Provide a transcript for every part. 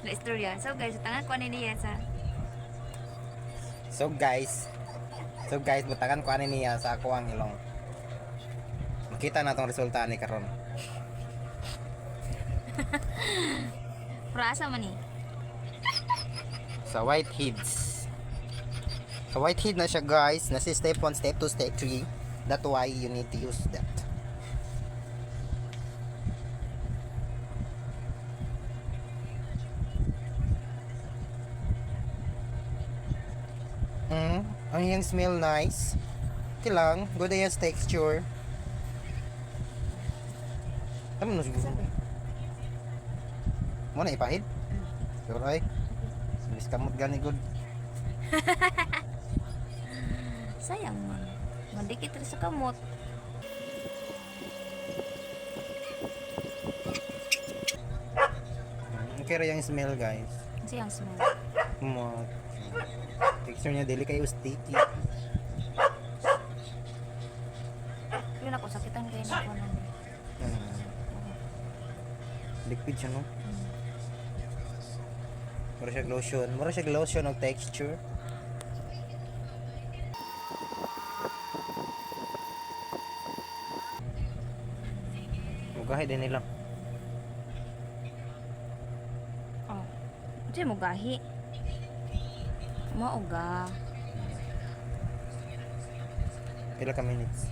Na istorya. So guys, tangan ko niya sa So guys, butakan ko ani niya sa ako ang ilong. Makita na tong resulta ni karon. prasa man ni. Sa whiteheads. Sa whitehead na siya guys, nasi step 1, step 2, step 3. That's why you need to use that. Ang yung smell nice. Okay lang, good yung texture. Tama na siguro. Mo na ipahid? Pero ay, sinis kamot gani good. Sayang man. Mandikit rin sa kamot. Okay ra yung smell guys. Sayang smell. Mo. Texture niya dili kayo sticky. Yun ako, sakitan kayo na ako ng Liquid siya no? Mura siya lotion og texture. Mugahe din nila. Oh. Diyan mo gahi. Mauga. Pila ka minutes?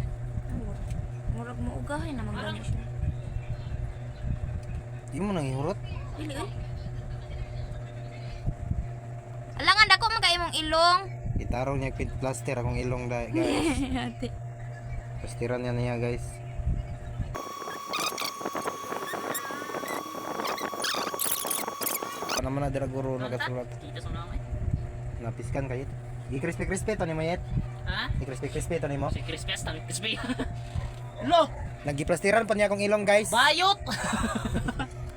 Murag mo ugahin naman gani siya. Di mo nang ihurot? Dili eh. Alangan dako man kay imong ilong. Itarong niya pin plaster akong ilong guys. Ate. Plasteran niya guys. Ano naman na dira guro nagasulat. Dito sa naman. Napiskan kayo. I-crispy to ni Mayet. Ha? I-crispy to ni mo. Si crispy as tawid crispy. Lo! Nagiplastiran pa niya akong ilong guys. Bayot!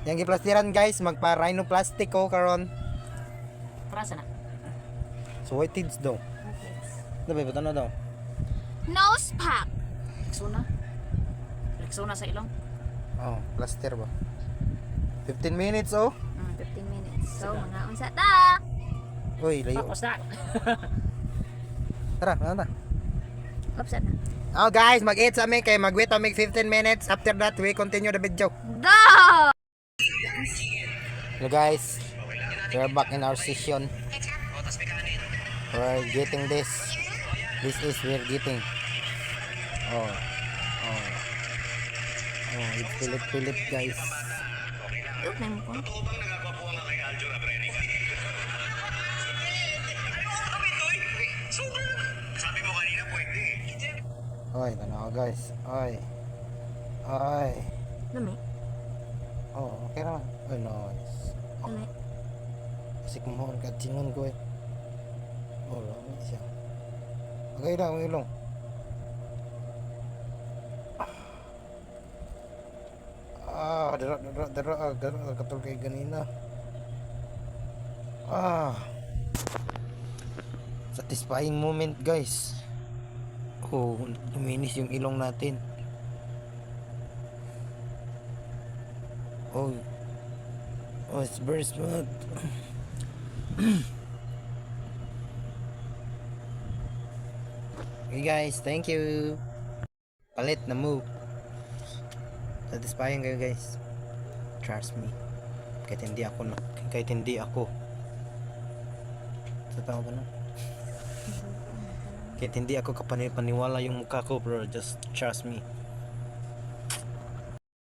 Yang giplastiran guys, magpa-rhinoplastic ko karon. Prasa na. So white teeth daw. Dapat ba na daw? Nose pack. Rexona. Rexona sa ilong. Oh, plaster ba? 15 minutes oh. 15 minutes. So, mga unsa ta? Uy, layo. Tapos na. Tara, na. Upsa na. Oh guys, mag-eat sa amin kay mag-wait kami 15 minutes. After that, we continue the video. Go! Hello guys, we're back in our session. We're getting this. This is we're getting. Oh, it's Philip guys. Iyok na mo ko. Oy, tanaw guys. Oy. Lami. Oh, okay naman. Oh, nice. Lami. Kasi kumuha ka tingon ko eh. Oh, lami siya. Okay na, ang ilong. Dara, katol kay ganina. Satisfying moment guys. Oh, luminis yung ilong natin. Oh, it's very smooth. Okay guys, thank you. Palit na move. Satisfying kayo guys. Trust me. Kahit hindi ako. Sa tao ba na? Kahit hindi ako kapaniwala yung mukha ko bro, just trust me.